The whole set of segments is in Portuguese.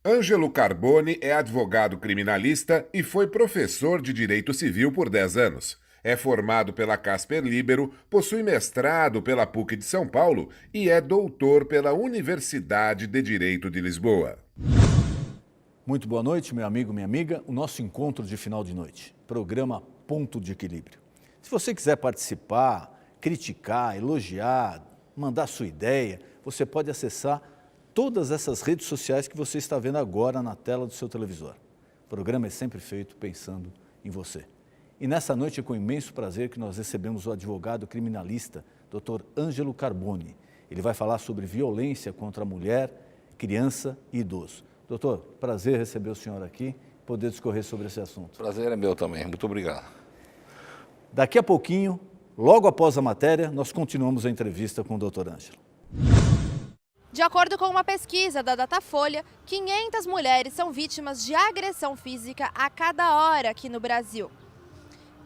Ângelo Carboni é advogado criminalista e foi professor de Direito Civil por 10 anos. É formado pela Casper Libero, possui mestrado pela PUC de São Paulo e é doutor pela Universidade de Direito de Lisboa. Muito boa noite, meu amigo, minha amiga. O nosso encontro de final de noite, programa Ponto de Equilíbrio. Se você quiser participar, criticar, elogiar, mandar sua ideia, você pode acessar todas essas redes sociais que você está vendo agora na tela do seu televisor. O programa é sempre feito pensando em você. E nessa noite é com imenso prazer que nós recebemos o advogado criminalista, Dr. Ângelo Carboni. Ele vai falar sobre violência contra a mulher, criança e idoso. Doutor, prazer receber o senhor aqui, poder discorrer sobre esse assunto. Prazer é meu também, muito obrigado. Daqui a pouquinho, logo após a matéria, nós continuamos a entrevista com o Dr. Ângelo. De acordo com uma pesquisa da Datafolha, 500 mulheres são vítimas de agressão física a cada hora aqui no Brasil.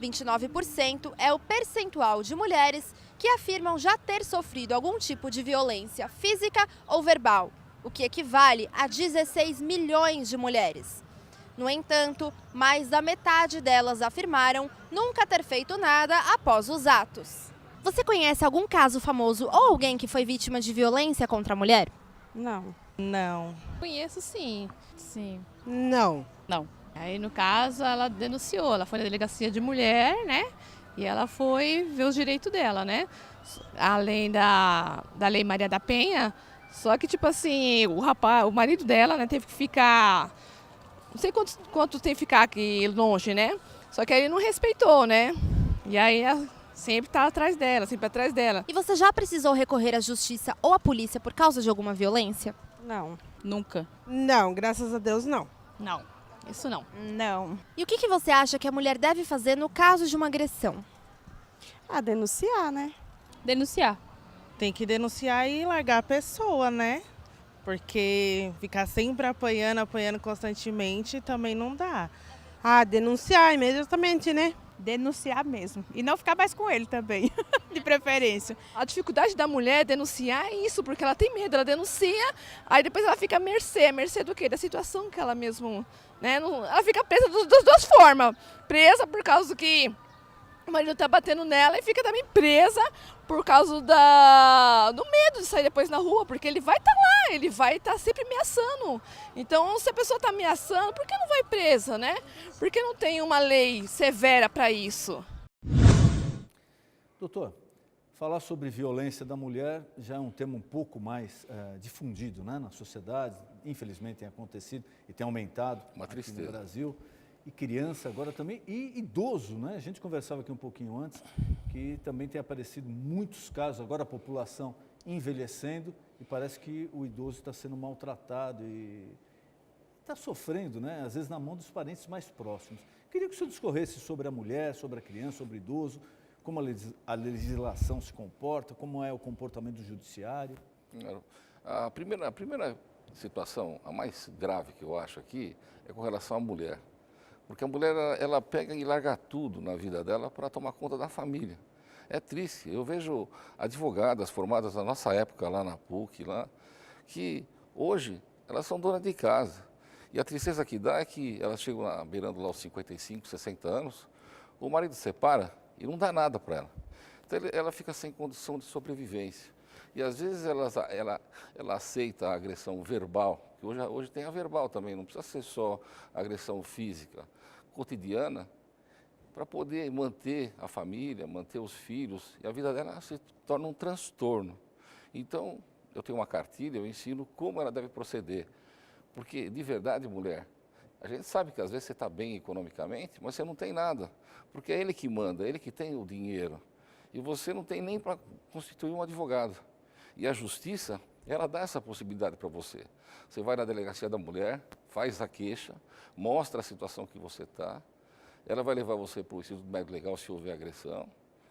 29% é o percentual de mulheres que afirmam já ter sofrido algum tipo de violência física ou verbal, o que equivale a 16 milhões de mulheres. No entanto, mais da metade delas afirmaram nunca ter feito nada após os atos. Você conhece algum caso famoso ou alguém que foi vítima de violência contra a mulher? Não. Não. Conheço sim. Sim. Não. Não. Aí no caso ela denunciou, ela foi na delegacia de mulher, né? E ela foi ver os direitos dela, né? Além da Lei Maria da Penha, só que tipo assim, o marido dela, né, teve que ficar, não sei quanto tem que ficar aqui longe, né? Só que aí ele não respeitou, né? E aí sempre tá atrás dela, sempre atrás dela. E você já precisou recorrer à justiça ou à polícia por causa de alguma violência? Não. Nunca. Não, graças a Deus não. Não. Isso não. Não. E o que você acha que a mulher deve fazer no caso de uma agressão? Denunciar, né? Denunciar. Tem que denunciar e largar a pessoa, né? Porque ficar sempre apanhando constantemente também não dá. Denunciar imediatamente, né? Denunciar mesmo. E não ficar mais com ele também, de preferência. A dificuldade da mulher denunciar é isso, porque ela tem medo, ela denuncia, aí depois ela fica à mercê. À mercê do quê? Da situação que ela mesmo, né? Ela fica presa das duas formas. Presa por causa que o marido tá batendo nela e fica também presa por causa do medo de sair depois na rua, porque ele vai estar lá, ele vai estar sempre ameaçando. Então, se a pessoa está ameaçando, por que não vai presa, né? Por que não tem uma lei severa para isso? Doutor, falar sobre violência da mulher já é um tema um pouco mais difundido, né, na sociedade. Infelizmente tem acontecido e tem aumentado Uma aqui tristeza. no Brasil. E criança agora também, e idoso, né? A gente conversava aqui um pouquinho antes, que também tem aparecido muitos casos, agora a população envelhecendo e parece que o idoso está sendo maltratado e está sofrendo, né? Às vezes na mão dos parentes mais próximos. Queria que o senhor discorresse sobre a mulher, sobre a criança, sobre o idoso, como a legislação se comporta, como é o comportamento do judiciário. A primeira situação, a mais grave que eu acho aqui, é com relação à mulher. Porque a mulher, ela pega e larga tudo na vida dela para tomar conta da família. É triste. Eu vejo advogadas formadas na nossa época, lá na PUC, lá, que hoje elas são donas de casa. E a tristeza que dá é que elas chegam lá, beirando lá os 55, 60 anos, o marido separa e não dá nada para ela. Então ela fica sem condição de sobrevivência. E às vezes ela aceita a agressão verbal, que hoje tem a verbal também, não precisa ser só agressão física, cotidiana, para poder manter a família, manter os filhos, e a vida dela se torna um transtorno. Então, eu tenho uma cartilha, eu ensino como ela deve proceder. Porque, de verdade, mulher, a gente sabe que às vezes você está bem economicamente, mas você não tem nada, porque é ele que manda, é ele que tem o dinheiro, e você não tem nem para constituir um advogado. E a justiça, ela dá essa possibilidade para você. Você vai na delegacia da mulher, faz a queixa, mostra a situação que você está, ela vai levar você para o Instituto Médico Legal se houver agressão.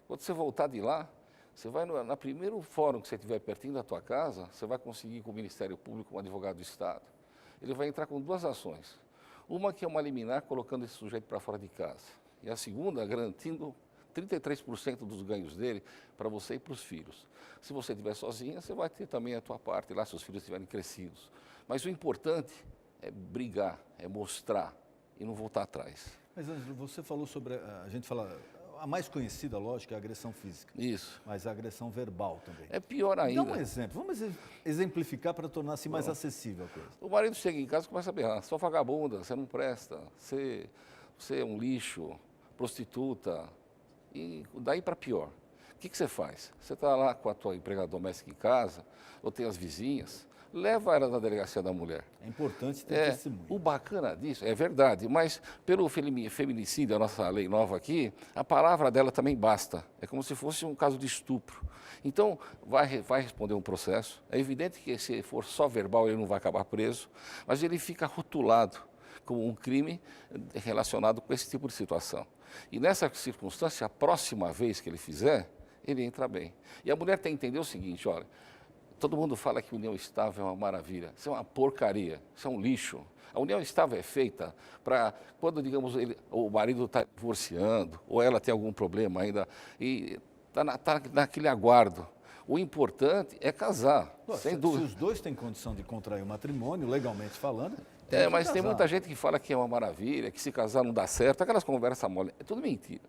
Quando você voltar de lá, você vai no primeiro fórum que você tiver pertinho da tua casa, você vai conseguir com o Ministério Público, um advogado do Estado. Ele vai entrar com duas ações. Uma que é uma liminar colocando esse sujeito para fora de casa. E a segunda, garantindo 33% dos ganhos dele para você e para os filhos. Se você estiver sozinha, você vai ter também a tua parte lá, se os filhos estiverem crescidos. Mas o importante é brigar, é mostrar e não voltar atrás. Mas, Ângelo, você falou sobre, a gente fala, a mais conhecida, lógico, é a agressão física. Isso. Mas a agressão verbal também. É pior ainda. Dá um exemplo, vamos exemplificar para tornar assim mais acessível a coisa. O marido chega em casa e começa a berrar, sua vagabunda, você não presta, você é um lixo, prostituta, e daí para pior. O que você faz? Você está lá com a tua empregada doméstica em casa, ou tem as vizinhas, leva ela na delegacia da mulher. É importante ter testemunho. O bacana disso, é verdade, mas pelo feminicídio, a nossa lei nova aqui, a palavra dela também basta. É como se fosse um caso de estupro. Então, vai responder um processo. É evidente que se for só verbal, ele não vai acabar preso, mas ele fica rotulado como um crime relacionado com esse tipo de situação. E nessa circunstância, a próxima vez que ele fizer, ele entra bem. E a mulher tem que entender o seguinte, olha, todo mundo fala que união estável é uma maravilha. Isso é uma porcaria, isso é um lixo. A união estável é feita para quando, digamos, o marido está divorciando, ou ela tem algum problema ainda, e está naquele aguardo. O importante é casar, sem dúvida. Se os dois têm condição de contrair o matrimônio, legalmente falando, mas tem muita gente que fala que é uma maravilha, que se casar não dá certo, aquelas conversas mole. É tudo mentira.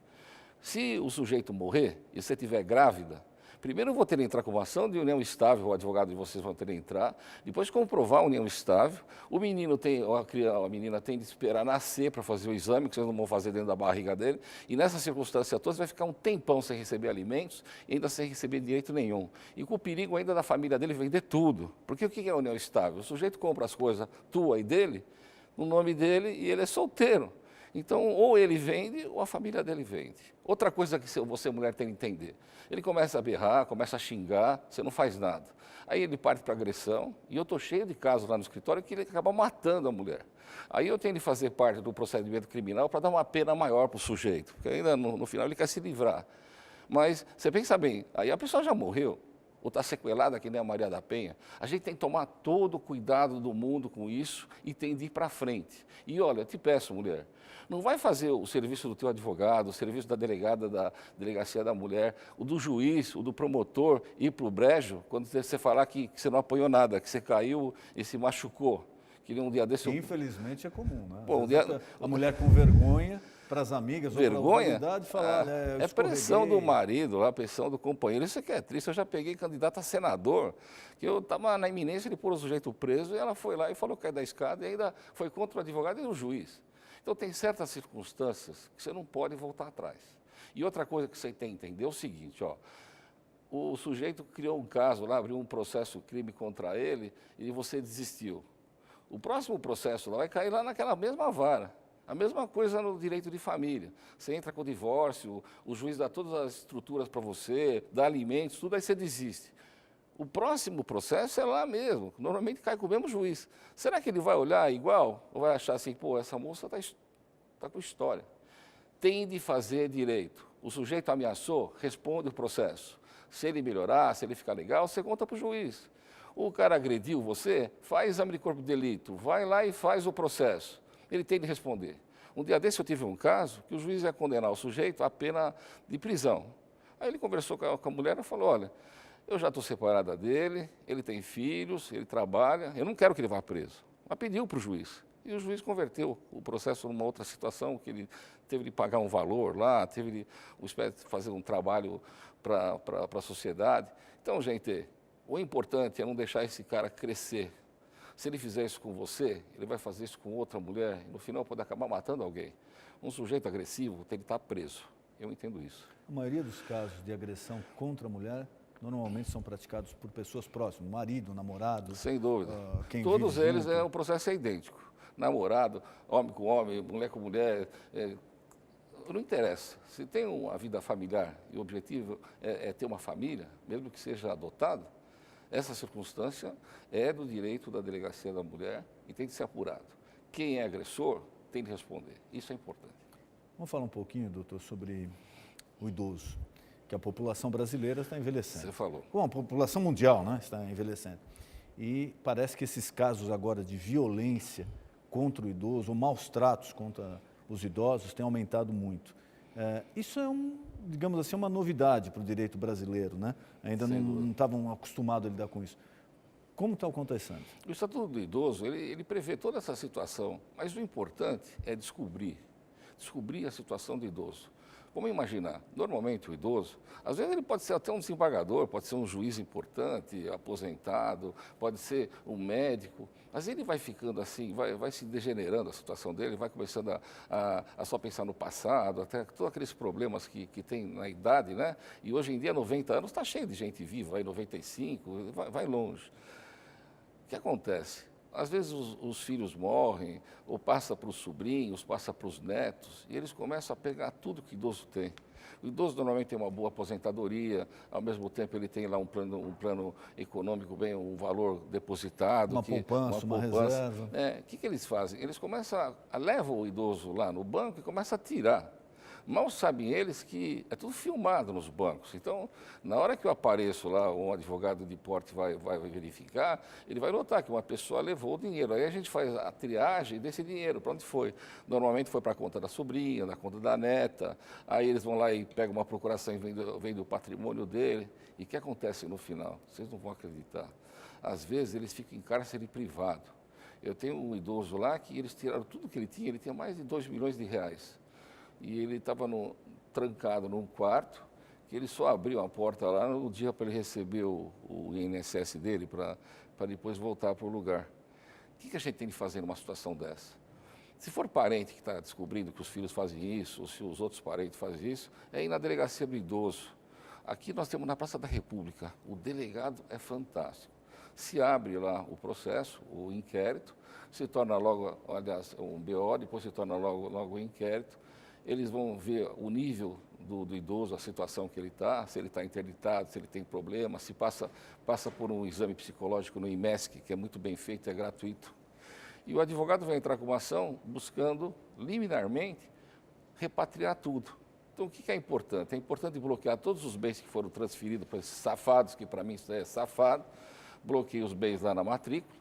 Se o sujeito morrer e você estiver grávida, primeiro eu vou ter que entrar com uma ação de união estável, o advogado de vocês vão ter que entrar, depois comprovar a união estável, o menino tem, ou a menina tem de esperar nascer para fazer o exame, que vocês não vão fazer dentro da barriga dele, e nessa circunstância toda, você vai ficar um tempão sem receber alimentos e ainda sem receber direito nenhum. E com o perigo ainda da família dele vender tudo. Porque o que é a união estável? O sujeito compra as coisas tua e dele, no nome dele, e ele é solteiro. Então, ou ele vende, ou a família dele vende. Outra coisa que você, mulher, tem que entender. Ele começa a berrar, começa a xingar, você não faz nada. Aí ele parte para agressão, e eu estou cheio de casos lá no escritório que ele acaba matando a mulher. Aí eu tenho de fazer parte do procedimento criminal para dar uma pena maior para o sujeito, porque ainda no final ele quer se livrar. Mas você pensa bem, aí a pessoa já morreu, ou está sequelada que nem a Maria da Penha, a gente tem que tomar todo o cuidado do mundo com isso e tem de ir para frente. E olha, eu te peço, mulher, não vai fazer o serviço do teu advogado, o serviço da delegada da delegacia da mulher, o do juiz, o do promotor, ir para o brejo, quando você falar que você não apanhou nada, que você caiu e se machucou. Que um dia desse... Infelizmente é comum, né? Pô, a mulher com vergonha para as amigas ou para a autoridade falar, é pressão do marido, a pressão do companheiro. Isso é que é triste. Eu já peguei candidato a senador, que eu estava na iminência de pôr o sujeito preso, e ela foi lá e falou que é da escada, e ainda foi contra o advogado e o juiz. Então tem certas circunstâncias que você não pode voltar atrás. E outra coisa que você tem que entender é o seguinte, ó, o sujeito criou um caso lá, abriu um processo crime contra ele, e você desistiu. O próximo processo lá vai cair lá naquela mesma vara. A mesma coisa no direito de família. Você entra com o divórcio, o juiz dá todas as estruturas para você, dá alimentos, tudo, aí você desiste. O próximo processo é lá mesmo, normalmente cai com o mesmo juiz. Será que ele vai olhar igual? Ou vai achar assim, pô, essa moça está com história. Tem de fazer direito. O sujeito ameaçou, responde o processo. Se ele melhorar, se ele ficar legal, você conta para o juiz. O cara agrediu você, faz exame de corpo de delito, vai lá e faz o processo. Ele tem de responder. Um dia desse eu tive um caso que o juiz ia condenar o sujeito à pena de prisão. Aí ele conversou com a mulher e falou, olha, eu já estou separada dele, ele tem filhos, ele trabalha, eu não quero que ele vá preso. Mas pediu para o juiz. E o juiz converteu o processo numa outra situação, que ele teve de pagar um valor lá, teve de fazer um trabalho para a sociedade. Então, gente, o importante é não deixar esse cara crescer. Se ele fizer isso com você, ele vai fazer isso com outra mulher e no final pode acabar matando alguém. Um sujeito agressivo tem que estar preso. Eu entendo isso. A maioria dos casos de agressão contra a mulher normalmente são praticados por pessoas próximas, marido, namorado. Sem dúvida. Quem Todos vive eles, junto. o processo é idêntico. Namorado, homem com homem, mulher com mulher. Não interessa. Se tem uma vida familiar e o objetivo é ter uma família, mesmo que seja adotado, essa circunstância é do direito da delegacia da mulher e tem de ser apurado. Quem é agressor tem de responder. Isso é importante. Vamos falar um pouquinho, doutor, sobre o idoso, que a população brasileira está envelhecendo. Você falou. Bom, a população mundial, né, está envelhecendo. E parece que esses casos agora de violência contra o idoso, ou maus tratos contra os idosos, têm aumentado muito. Isso é digamos assim, uma novidade para o direito brasileiro, né? Ainda não estavam acostumados a lidar com isso. Como está acontecendo? O Estatuto do Idoso, ele prevê toda essa situação, mas o importante é descobrir a situação do idoso. Vamos imaginar, normalmente o idoso, às vezes ele pode ser até um desembargador, pode ser um juiz importante, aposentado, pode ser um médico, mas ele vai ficando assim, vai se degenerando a situação dele, vai começando a só pensar no passado, até todos aqueles problemas que tem na idade, né? E hoje em dia, 90 anos, está cheio de gente viva, aí 95, vai longe. O que acontece? Às vezes os filhos morrem, ou passa para os sobrinhos, passa para os netos, e eles começam a pegar tudo que o idoso tem. O idoso normalmente tem uma boa aposentadoria, ao mesmo tempo ele tem lá um plano econômico, bem, um valor depositado. Uma poupança, uma reserva. O que eles fazem? Eles começam levam o idoso lá no banco e começam a tirar. Mal sabem eles que é tudo filmado nos bancos. Então, na hora que eu apareço lá, um advogado de porte vai verificar, ele vai notar que uma pessoa levou o dinheiro. Aí a gente faz a triagem desse dinheiro, para onde foi? Normalmente foi para a conta da sobrinha, da conta da neta. Aí eles vão lá e pegam uma procuração e vêm do patrimônio dele. E o que acontece no final? Vocês não vão acreditar. Às vezes eles ficam em cárcere privado. Eu tenho um idoso lá que eles tiraram tudo que ele tinha mais de 2 milhões de reais. E ele estava trancado num quarto, que ele só abriu a porta lá no dia para ele receber o INSS dele, para depois voltar para o lugar. O que a gente tem de fazer numa situação dessa? Se for parente que está descobrindo que os filhos fazem isso, ou se os outros parentes fazem isso, é ir na delegacia do idoso. Aqui nós temos na Praça da República, o delegado é fantástico. Se abre lá o processo, o inquérito, se torna logo, aliás, um BO, depois se torna logo o inquérito. Eles vão ver o nível do idoso, a situação que ele está, se ele está interditado, se ele tem problema, se passa por um exame psicológico no IMESC, que é muito bem feito, é gratuito. E o advogado vai entrar com uma ação buscando, liminarmente, repatriar tudo. Então, o que é importante? É importante bloquear todos os bens que foram transferidos para esses safados, que para mim isso é safado, bloqueia os bens lá na matrícula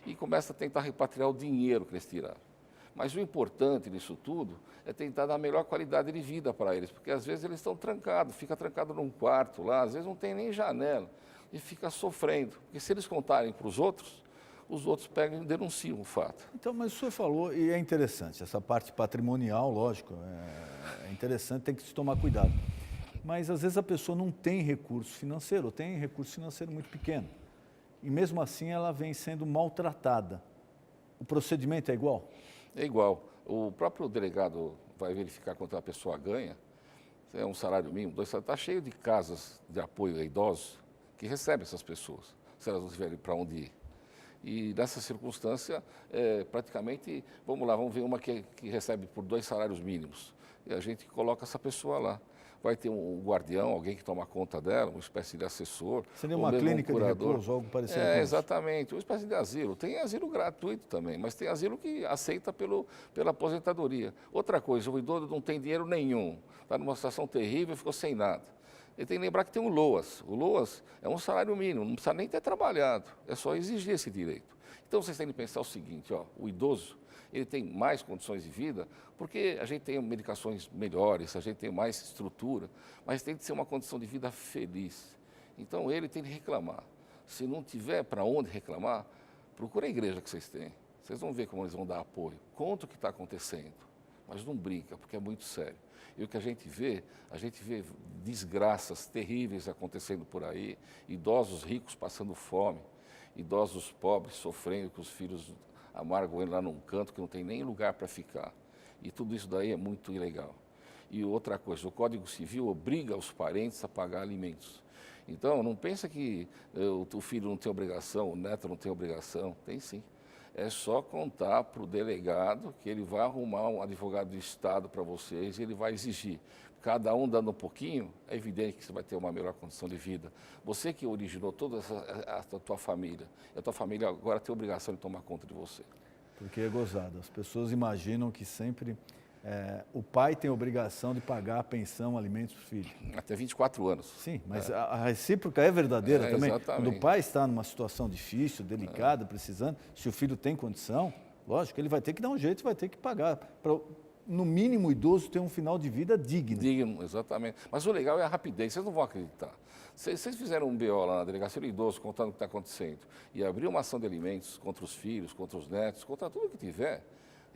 e começa a tentar repatriar o dinheiro que eles tiraram. Mas o importante nisso tudo é tentar dar a melhor qualidade de vida para eles, porque às vezes eles estão trancados, fica trancado num quarto lá, às vezes não tem nem janela e fica sofrendo. Porque se eles contarem para os outros pegam e denunciam o fato. Então, mas o senhor falou, e é interessante, essa parte patrimonial, lógico, é interessante, tem que se tomar cuidado. Mas às vezes a pessoa não tem recurso financeiro, ou tem recurso financeiro muito pequeno. E mesmo assim ela vem sendo maltratada. O procedimento é igual? É igual. O próprio delegado vai verificar quanto a pessoa ganha, é um salário mínimo, 2 salários. Está cheio de casas de apoio a idosos que recebem essas pessoas, se elas não tiverem para onde ir. E nessa circunstância, praticamente, vamos ver uma que recebe por 2 salários mínimos. E a gente coloca essa pessoa lá. Vai ter um guardião, alguém que toma conta dela, uma espécie de assessor. Seria uma clínica de repouso, algo parecido com isso? Exatamente, uma espécie de asilo. Tem asilo gratuito também, mas tem asilo que aceita pela aposentadoria. Outra coisa, o idoso não tem dinheiro nenhum, está numa situação terrível, ficou sem nada. Ele tem que lembrar que tem o LOAS. O LOAS é um salário mínimo, não precisa nem ter trabalhado, é só exigir esse direito. Então vocês têm que pensar o seguinte, o idoso, ele tem mais condições de vida, porque a gente tem medicações melhores, a gente tem mais estrutura, mas tem que ser uma condição de vida feliz. Então ele tem que reclamar. Se não tiver para onde reclamar, procura a igreja que vocês têm. Vocês vão ver como eles vão dar apoio. Conta o que está acontecendo, mas não brinca, porque é muito sério. E o que a gente vê desgraças terríveis acontecendo por aí, idosos ricos passando fome, idosos pobres sofrendo, que os filhos amargam ele lá num canto que não tem nem lugar para ficar. E tudo isso daí é muito ilegal. E outra coisa, o Código Civil obriga os parentes a pagar alimentos. Então, não pensa que o filho não tem obrigação, o neto não tem obrigação. Tem sim. É só contar para o delegado que ele vai arrumar um advogado de Estado para vocês e ele vai exigir. Cada um dando um pouquinho, é evidente que você vai ter uma melhor condição de vida. Você que originou toda a tua família, e a tua família agora tem a obrigação de tomar conta de você. Porque é gozado. As pessoas imaginam que sempre o pai tem a obrigação de pagar a pensão, alimentos para o filho. Até 24 anos. Sim, mas a recíproca é verdadeira também. Exatamente. Quando o pai está numa situação difícil, delicada, precisando, se o filho tem condição, lógico, ele vai ter que dar um jeito, vai ter que pagar. no mínimo, o idoso ter um final de vida digno. Digno, exatamente. Mas o legal é a rapidez, vocês não vão acreditar. Vocês fizeram um BO lá na delegacia do idoso, contando o que está acontecendo, e abriu uma ação de alimentos contra os filhos, contra os netos, contra tudo que tiver,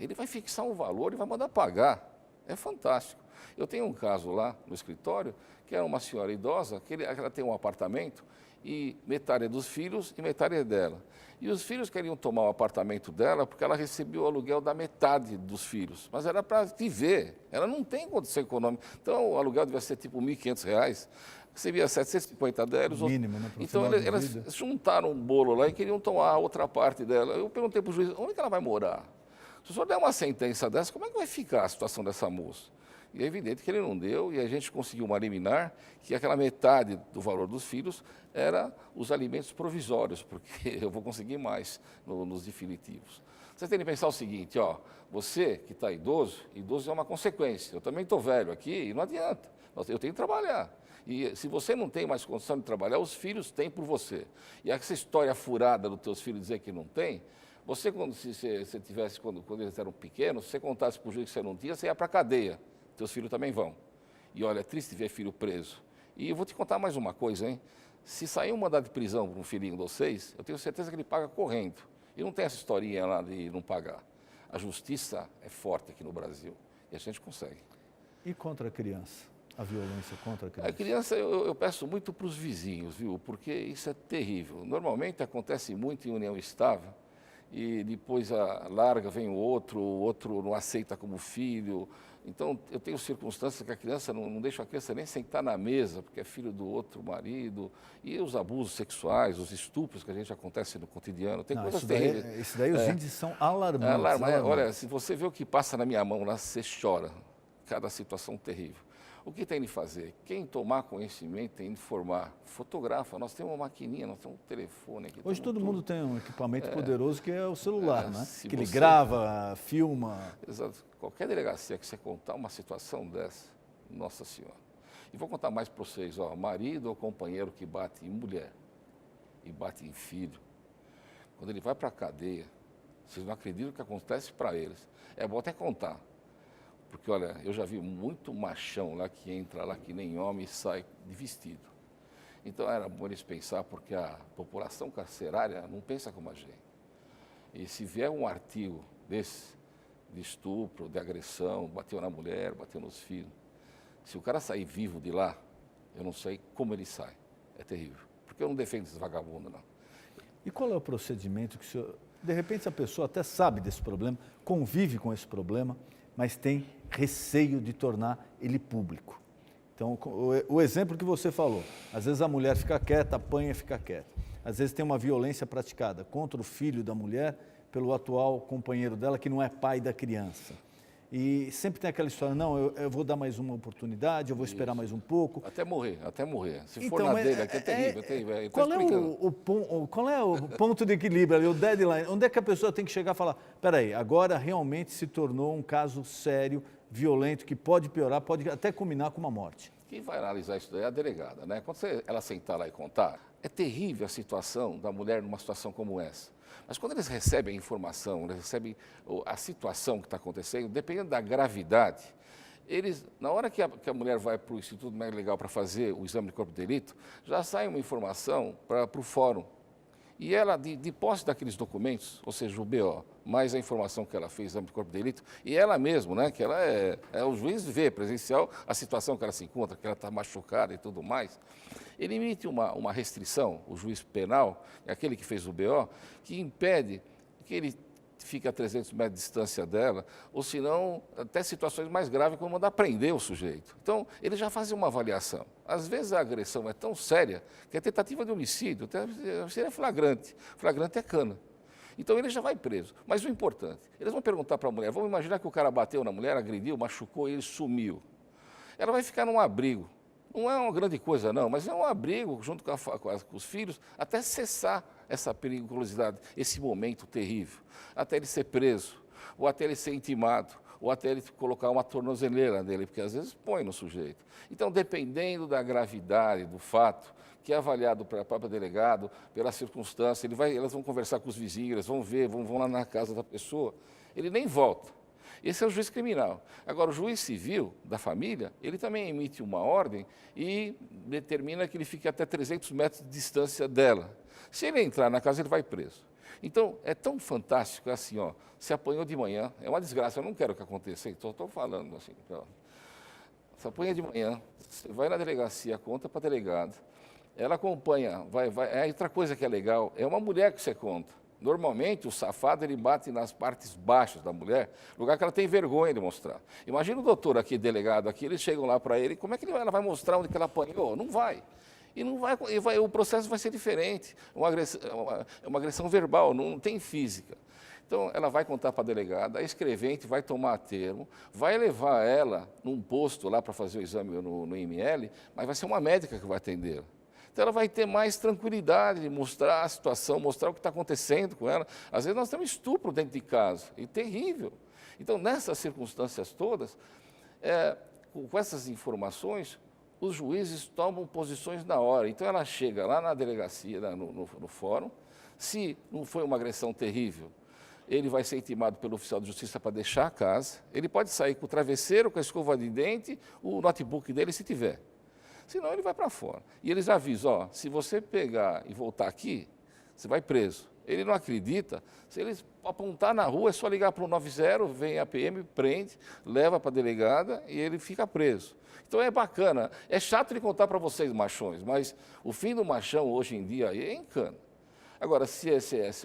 ele vai fixar um valor e vai mandar pagar. É fantástico. Eu tenho um caso lá no escritório, que é uma senhora idosa, que ela tem um apartamento, e metade é dos filhos e metade é dela. E os filhos queriam tomar o apartamento dela porque ela recebeu o aluguel da metade dos filhos. Mas era para viver, ela não tem condição econômica. Então o aluguel devia ser tipo R$ 1.500, recebia 750 dela. Mínimo, né? Pro Então final de elas vida. juntaram um bolo lá e queriam tomar a outra parte dela. Eu perguntei para o juiz, onde que ela vai morar? Se o senhor der uma sentença dessa, como é que vai ficar a situação dessa moça? E é evidente que ele não deu, e a gente conseguiu uma liminar que aquela metade do valor dos filhos era os alimentos provisórios, porque eu vou conseguir mais nos definitivos. Vocês têm que pensar o seguinte, ó, você que está idoso é uma consequência. Eu também estou velho aqui e não adianta, eu tenho que trabalhar. E se você não tem mais condição de trabalhar, os filhos têm por você. E essa história furada dos teus filhos dizer que não tem, você, quando eles eram pequenos, se você contasse para o juiz que você não tinha, você ia para a cadeia. Teus filhos também vão. E olha, é triste ver filho preso. E eu vou te contar mais uma coisa, hein? Se sair um mandado de prisão para um filhinho de vocês, eu tenho certeza que ele paga correndo. E não tem essa historinha lá de não pagar. A justiça é forte aqui no Brasil e a gente consegue. E contra a criança? A violência contra a criança? A criança eu peço muito para os vizinhos, viu? Porque isso é terrível. Normalmente acontece muito em união estável e depois larga, vem o outro não aceita como filho. Então, eu tenho circunstâncias que a criança não deixa a criança nem sentar na mesa, porque é filho do outro marido. E os abusos sexuais, os estupros que a gente acontece no cotidiano. Tem coisas terríveis. Isso daí, os índices são alarmantes. Olha, se você vê o que passa na minha mão lá, você chora. Cada situação terrível. O que tem de fazer? Quem tomar conhecimento tem de informar. Fotografa. Nós temos uma maquininha, nós temos um telefone aqui. Hoje todo mundo tem um equipamento poderoso que é o celular, né? Que ele você grava, filma. Exato. Qualquer delegacia que você contar uma situação dessa, nossa senhora. E vou contar mais para vocês, ó, marido ou companheiro que bate em mulher e bate em filho, quando ele vai para a cadeia, vocês não acreditam o que acontece para eles. É bom até contar, porque olha, eu já vi muito machão lá que entra lá que nem homem e sai de vestido. Então era bom eles pensar, porque a população carcerária não pensa como a gente. E se vier um artigo desse, de estupro, de agressão, bateu na mulher, bateu nos filhos. Se o cara sair vivo de lá, eu não sei como ele sai. É terrível. Porque eu não defendo esses vagabundos, não. E qual é o procedimento que o senhor... De repente, a pessoa até sabe desse problema, convive com esse problema, mas tem receio de tornar ele público. Então, o exemplo que você falou, às vezes a mulher fica quieta, apanha e fica quieta. Às vezes tem uma violência praticada contra o filho da mulher pelo atual companheiro dela, que não é pai da criança. E sempre tem aquela história, não, eu vou dar mais uma oportunidade, eu vou esperar mais um pouco. Até morrer. Se Então, for na dele, aqui é terrível, é terrível. Qual é o ponto de equilíbrio ali, o deadline? Onde é que a pessoa tem que chegar e falar, peraí, agora realmente se tornou um caso sério, violento, que pode piorar, pode até culminar com uma morte? Quem vai analisar isso daí é a delegada, né? Quando ela sentar lá e contar, é terrível a situação da mulher numa situação como essa. Mas quando eles recebem a informação, eles recebem a situação que está acontecendo, dependendo da gravidade, eles, na hora que a mulher vai para o Instituto Médico Legal para fazer o exame de corpo de delito, já sai uma informação para o fórum. E ela, de posse daqueles documentos, ou seja, o BO, mais a informação que ela fez, exame de corpo de delito, e ela mesma, né, que ela o juiz vê presencial a situação que ela se encontra, que ela está machucada e tudo mais, ele emite uma restrição, o juiz penal, aquele que fez o BO, que impede que ele fique a 300 metros de distância dela, ou senão, até situações mais graves, como mandar prender o sujeito. Então, ele já fazia uma avaliação. Às vezes a agressão é tão séria que a tentativa de homicídio seria flagrante. Flagrante é cana. Então, ele já vai preso. Mas o importante, eles vão perguntar para a mulher, vamos imaginar que o cara bateu na mulher, agrediu, machucou e ele sumiu. Ela vai ficar num abrigo. Não é uma grande coisa, não, mas é um abrigo junto com os filhos até cessar essa periculosidade, esse momento terrível, até ele ser preso, ou até ele ser intimado, ou até ele colocar uma tornozeleira nele, porque às vezes põe no sujeito. Então, dependendo da gravidade do fato, que é avaliado pelo próprio delegado, pela circunstância, elas vão conversar com os vizinhos, eles vão ver, vão lá na casa da pessoa, ele nem volta. Esse é o juiz criminal. Agora, o juiz civil da família, ele também emite uma ordem e determina que ele fique até 300 metros de distância dela. Se ele entrar na casa, ele vai preso. Então, é tão fantástico, é assim, ó, se apanhou de manhã, é uma desgraça, eu não quero que aconteça, estou falando assim. Ó. Se apanha de manhã, você vai na delegacia, conta para a delegada, ela acompanha, é outra coisa que é legal, é uma mulher que você conta. Normalmente, o safado, ele bate nas partes baixas da mulher, lugar que ela tem vergonha de mostrar. Imagina o doutor aqui, delegado aqui, eles chegam lá para ele, como é que ela vai mostrar onde que ela apanhou? Não vai. E não vai, o processo vai ser diferente, é uma agressão verbal, não tem física. Então, ela vai contar para a delegada, a escrevente vai tomar termo, vai levar ela num posto lá para fazer o exame no IML, mas vai ser uma médica que vai atendê-la. Então, ela vai ter mais tranquilidade de mostrar a situação, mostrar o que está acontecendo com ela. Às vezes, nós temos estupro dentro de casa, e terrível. Então, nessas circunstâncias todas, com essas informações, os juízes tomam posições na hora. Então, ela chega lá na delegacia, no fórum, se não foi uma agressão terrível, ele vai ser intimado pelo oficial de justiça para deixar a casa, ele pode sair com o travesseiro, com a escova de dente, o notebook dele, se tiver. Senão, ele vai para fora. E eles avisam, ó, se você pegar e voltar aqui, você vai preso. Ele não acredita, se eles apontar na rua, é só ligar para o 90, vem a PM, prende, leva para a delegada e ele fica preso. Então é bacana, é chato de contar para vocês, machões, mas o fim do machão hoje em dia é encana. Agora, se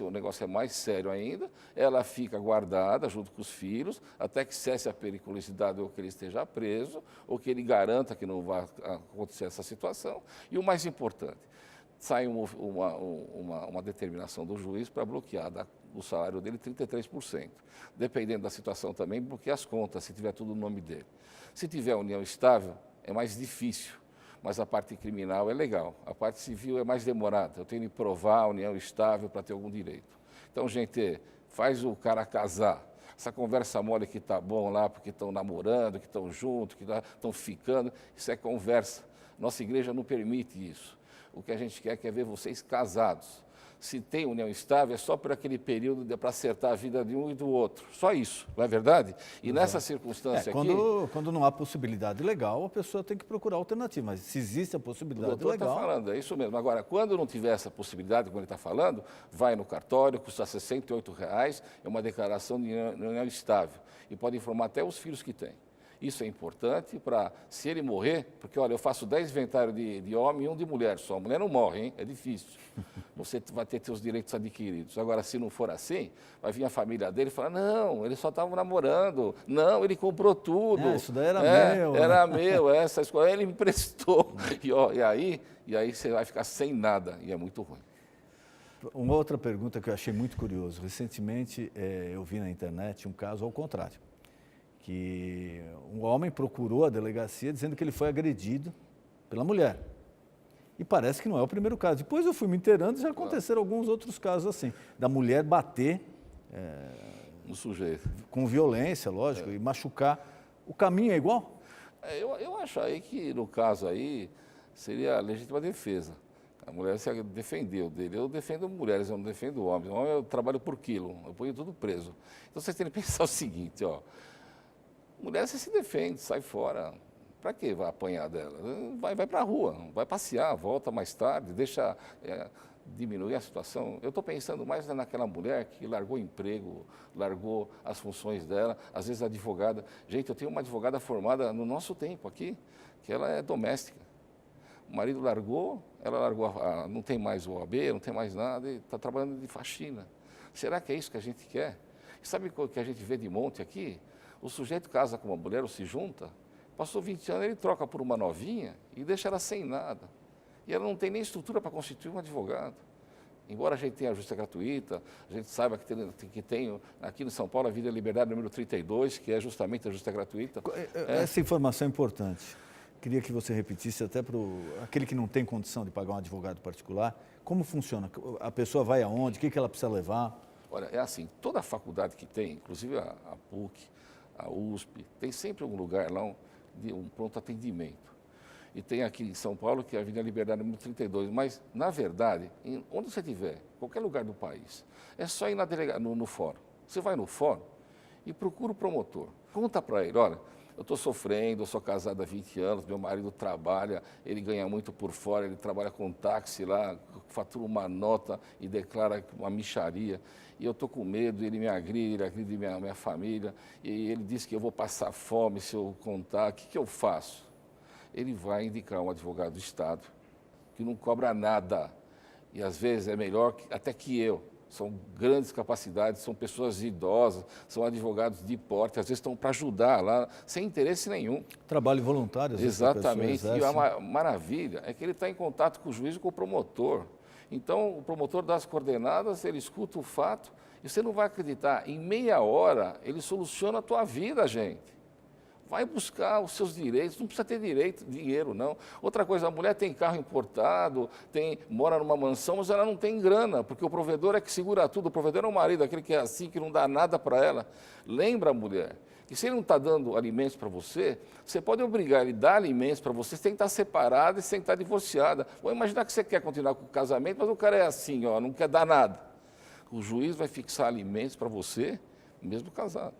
o negócio é mais sério ainda, ela fica guardada junto com os filhos, até que cesse a periculosidade ou que ele esteja preso, ou que ele garanta que não vai acontecer essa situação. E o mais importante, sai uma determinação do juiz para bloquear o salário dele 33%. Dependendo da situação também, bloqueia as contas, se tiver tudo no nome dele. Se tiver união estável, é mais difícil. Mas a parte criminal é legal, a parte civil é mais demorada. Eu tenho que provar a união estável para ter algum direito. Então, gente, faz o cara casar. Essa conversa mole que está bom lá, porque estão namorando, que estão juntos, que estão ficando, isso é conversa. Nossa igreja não permite isso. O que a gente quer é ver vocês casados. Se tem união estável, é só por aquele período para acertar a vida de um e do outro. Só isso, não é verdade? E nessa circunstância aqui... Quando não há possibilidade legal, a pessoa tem que procurar alternativa. Mas se existe a possibilidade legal... O doutor está falando, é isso mesmo. Agora, quando não tiver essa possibilidade, como ele está falando, vai no cartório, custa R$ 68,00, é uma declaração de união estável. E pode informar até os filhos que tem. Isso é importante para, se ele morrer, porque, olha, eu faço 10 inventários de homem e um de mulher só. A mulher não morre, hein? É difícil. Você vai ter seus direitos adquiridos. Agora, se não for assim, vai vir a família dele e falar, não, eles só estavam namorando. Não, ele comprou tudo. Isso daí era meu. Era meu, essa escola, ele me emprestou. E aí você vai ficar sem nada, e é muito ruim. Uma outra pergunta que eu achei muito curioso. Recentemente, eu vi na internet um caso ao contrário. Que um homem procurou a delegacia dizendo que ele foi agredido pela mulher. E parece que não é o primeiro caso. Depois eu fui me inteirando e já aconteceram alguns outros casos assim. Da mulher bater no sujeito. Com violência, lógico, e machucar. O caminho é igual? Eu acho aí que, no caso aí, seria a legítima defesa. A mulher se defendeu dele. Eu defendo mulheres, eu não defendo homens. O homem eu trabalho por quilo, eu ponho tudo preso. Então vocês têm que pensar o seguinte, ó. Mulher, você se defende, sai fora. Para que vai apanhar dela? Vai para a rua, vai passear, volta mais tarde, deixa diminuir a situação. Eu estou pensando mais naquela mulher que largou o emprego, largou as funções dela, às vezes advogada. Gente, eu tenho uma advogada formada no nosso tempo aqui, que ela é doméstica. O marido largou, ela largou, não tem mais o OAB, não tem mais nada, e está trabalhando de faxina. Será que é isso que a gente quer? Sabe o que a gente vê de monte aqui? O sujeito casa com uma mulher ou se junta, passou 20 anos, ele troca por uma novinha e deixa ela sem nada. E ela não tem nem estrutura para constituir um advogado. Embora a gente tenha a justiça gratuita, a gente saiba que tem aqui no São Paulo a Vida e Liberdade número 32, que é justamente a justiça gratuita. Essa informação é importante. Queria que você repetisse até para aquele que não tem condição de pagar um advogado particular. Como funciona? A pessoa vai aonde? O que ela precisa levar? Olha, é assim, toda a faculdade que tem, inclusive a PUC, a USP, tem sempre um lugar lá de um pronto atendimento. E tem aqui em São Paulo, que é a Avenida Liberdade número 32. Mas, na verdade, onde você estiver, qualquer lugar do país, é só ir no fórum. Você vai no fórum e procura o promotor. Conta para ele, olha, eu estou sofrendo, eu sou casado há 20 anos, meu marido trabalha, ele ganha muito por fora, ele trabalha com táxi lá, fatura uma nota e declara uma mixaria. E eu estou com medo, ele me agride minha família, e ele diz que eu vou passar fome se eu contar. O que eu faço? Ele vai indicar um advogado do Estado, que não cobra nada, e às vezes é melhor até que eu. São grandes capacidades, são pessoas idosas, são advogados de porte, às vezes estão para ajudar lá, sem interesse nenhum. Trabalho voluntário, às vezes, Exatamente, a e pessoa a exerce. maravilha é que ele está em contato com o juiz e com o promotor. Então, o promotor dá as coordenadas, ele escuta o fato, e você não vai acreditar, em meia hora ele soluciona a tua vida, gente. Vai buscar os seus direitos, não precisa ter dinheiro, não. Outra coisa, a mulher tem carro importado, mora numa mansão, mas ela não tem grana, porque o provedor é que segura tudo. O provedor é o marido, aquele que é assim, que não dá nada para ela. Lembra, mulher, que se ele não está dando alimentos para você, você pode obrigar ele a dar alimentos para você, você tem que estar separada e você tem que estar divorciada. Vou imaginar que você quer continuar com o casamento, mas o cara é assim, ó, não quer dar nada. O juiz vai fixar alimentos para você, mesmo casado.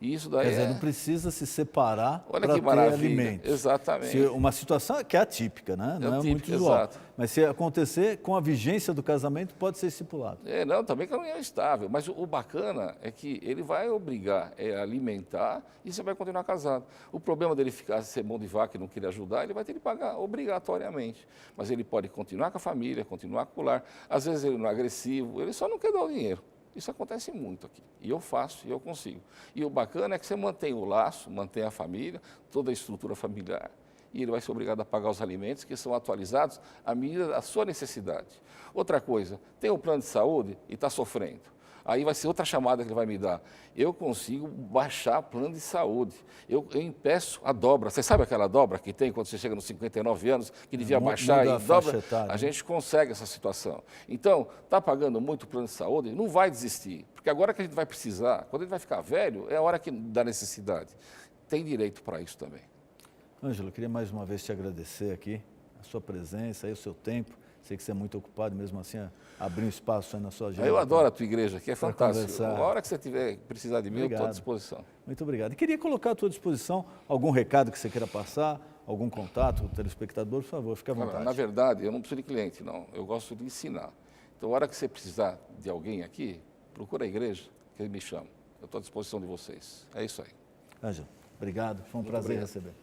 E isso daí Quer dizer, não precisa se separar para ter maravilha. alimentos. Exatamente. Uma situação que é atípica, né? Não é muito atípica, usual. exato. Mas se acontecer, com a vigência do casamento, pode ser estipulado. Não, também que não é estável. Mas o bacana é que ele vai obrigar a alimentar e você vai continuar casado. O problema dele ser mão de vaca e não querer ajudar, ele vai ter que pagar obrigatoriamente. Mas ele pode continuar com a família, continuar com o lar. Às vezes ele não é agressivo, ele só não quer dar o dinheiro. Isso acontece muito aqui. E eu faço, e eu consigo. E o bacana é que você mantém o laço, mantém a família, toda a estrutura familiar, e ele vai ser obrigado a pagar os alimentos que são atualizados à medida da sua necessidade. Outra coisa, tem um plano de saúde e está sofrendo. Aí vai ser outra chamada que ele vai me dar. Eu consigo baixar plano de saúde. Eu impeço a dobra. Você sabe aquela dobra que tem quando você chega nos 59 anos, que devia baixar e dobra? A gente consegue essa situação. Então, está pagando muito plano de saúde, não vai desistir. Porque agora que a gente vai precisar, quando ele vai ficar velho, é a hora da necessidade. Tem direito para isso também. Ângelo, eu queria mais uma vez te agradecer aqui, a sua presença, aí, o seu tempo. Sei que você é muito ocupado, mesmo assim, abrir um espaço aí na sua agenda. Eu adoro a tua igreja aqui, é fantástico. Conversar. A hora que você tiver precisar de mim, eu estou à disposição. Muito obrigado. E queria colocar à tua disposição algum recado que você queira passar, algum contato com o telespectador, por favor, fique à vontade. Na verdade, eu não preciso de cliente, não. Eu gosto de ensinar. Então, a hora que você precisar de alguém aqui, procura a igreja, que ele me chama. Eu estou à disposição de vocês. É isso aí. Ângelo, obrigado. Foi um Muito prazer obrigado. receber.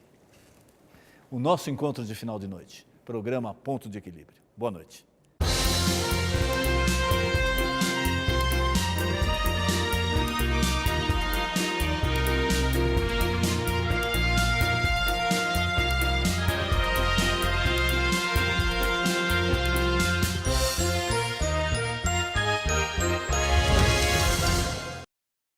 O nosso encontro de final de noite. Programa Ponto de Equilíbrio. Boa noite.